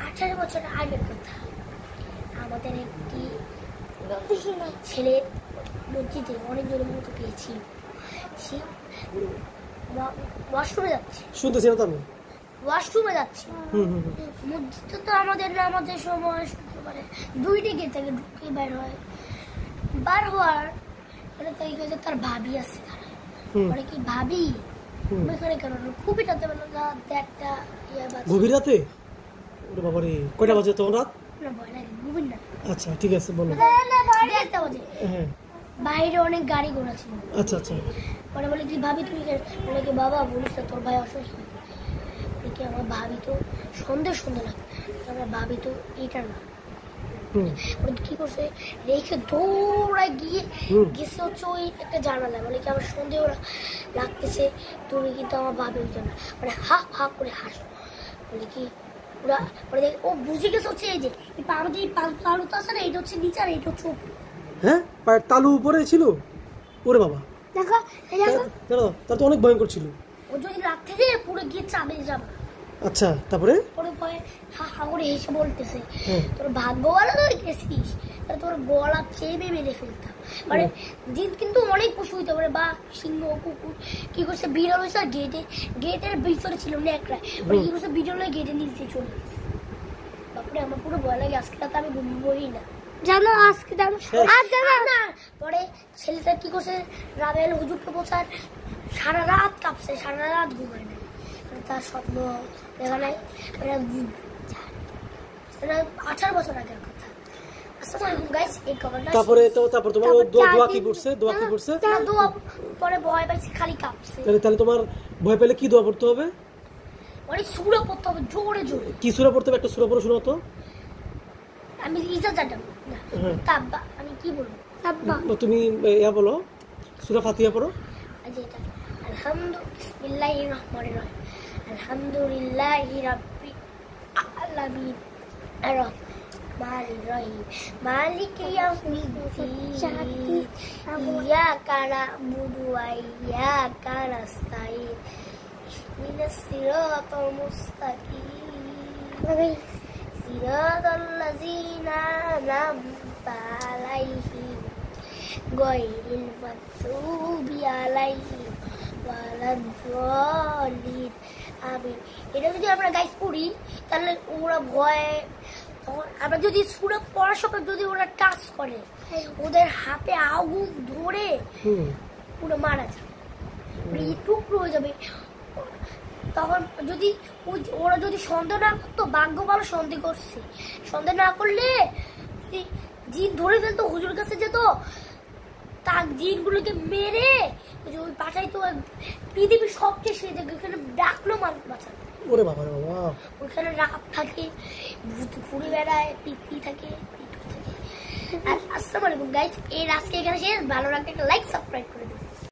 18 বছর আগের কথা। আমাদের একটি ছেলে মসজিদে অনেক জোরে মতো পেয়েছিল। সে ওয়াশরুমে যাচ্ছে, শুনতেছি না তো আমি। ওয়াশরুমে যাচ্ছে। মসজিদে তো আমাদের নামাজের সময় শুক্রবারে 2টি গেট থেকে ঢুকে বের হয়। বার হওয়ার তার ভাবি আছে, মানে কি ভাবি এখানে কেন খুবই রাতে বেলা একটা গভীর রাতে? ওরে বাবা রে, কয়টা বাজে তখন রাত? না ভয় লাগে, গভীর না। আচ্ছা ঠিক আছে বলো। একটা বাজে। হ্যাঁ বাইরে অনেক গাড়ি ঘোড়া ছিল। আচ্ছা আচ্ছা। পরে বলে কি ভাবি তুমি বলে কি বাবা বলিস না তোর ভাই অসুস্থ। বলে কি আমার ভাবি তো সন্ধ্যে লাগে, আমার ভাবি তো এটা না। কি করছে রেখে দৌড়ায় গিয়ে গেছে হচ্ছে ওই একটা জানালায়। বলে কি আমার সন্দেহ লাগতেছে তুমি কিন্তু আমার ভাবি হইতো না, মানে হা হা করে হাসো। বলে কি ওরা মানে ও বুঝে গেছে হচ্ছে এই যে আমাদের এই তালুটা আছে না, এটা হচ্ছে নিচে আর এটা হচ্ছে উপরে। হ্যাঁ পায়ের তালু উপরে ছিল? ওরে বাবা, দেখো তার তো অনেক ভয়ঙ্কর ছিল। ও যদি রাত থেকে পুরো গিয়ে চাপে যাবে। আচ্ছা তারপরে পরে ভয়ে হা হা করে এসে বলতেছে তোর ভাগ্য ভালো তুই গেছিস, তোর গলা চেপে মেরে ফেলতাম। মানে জিন কিন্তু অনেক পশু হইতে পারে, বা সিংহ কুকুর। কি করছে বিড়াল হয়েছে গেটের ভিতরে ছিল না একটা, কি করছে বিড়াল হয়ে গেটের নিচে চলে গেছে। তারপরে আমার পুরো ভয় লাগে, আজকে রাতে আমি ঘুমবই না জানো, আজকে জানো না। পরে ছেলেটা কি করছে রাবেল হুজুরকে বসার সারা রাত কাঁপছে, সারা রাত ঘুমায় না। তার স্বপ্ন দেখা নাই। 18 বছর আগের কথা। তারপরে তোমার দোয়া কি করছে? পরে ভয় পাইছে, খালি কাঁপছে। তাহলে তোমার ভয় পেলে কি দোয়া পড়তে হবে? মানে সূরা পড়তে হবে জোরে জোরে। কি সূরা পড়তে হবে? একটা সূরা পড়ো শোনাও তো। আমি ইজাজাটা না তাব্বা, আমি কি বলবো তাব্বা। তুমি ইয়া বলো, সূরা ফাতিহা পড়ো। এটা বিসমিল্লাহির রহমানির রহিম আলহামদুলিল্লাহি রাব্বিল আলামিন আর-রহমানির রহিম মালিকি ইয়াউমিদ্দিন ইয়্যাকা না'বুদু ওয়া ইয়্যাকা নাস্তাঈন ইহদিনাস সিরাতাল মুস্তাকিম সিরাতাল লাযীনা আন'আমতা আলাইহিম গায়রিল মাগদুবি আলাইহিম ওয়ালাদ-দাল্লিন। আমিন। এটা যদি আমরা গাইস পড়ি তাহলে ওরা ভয়, আমরা যদি সূরা পড়ার সময় যদি ওরা টাচ করে ওদের হাতে আগুন ধরে পুরো মারা যাবে, টুকরো হয়ে যাবে। তখন যদি ওরা যদি সন্দেহ না করতো, ভাগ্য ভালো সন্দেহ করছে, সন্দেহ না করলে যদি জিন ধরে ফেলতো হুজুর কাছে যেত, তার জিনগুলোকে মেরে ওই পাঠাইতো পৃথিবীর সবচেয়ে সেই জায়গা, ওখানে ডাকলো মানুষ বাঁচানো। ওরে বাবা রে বাবা, ওখানে রাত থাকে, ভূত ঘুরে বেড়ায়, পিতৃ থাকে, পিতৃ থাকে। আর আসসালামু আলাইকুম গাইস, এই আজকে এখানে শেষ। ভালো লাগলে একটা লাইক সাবস্ক্রাইব করে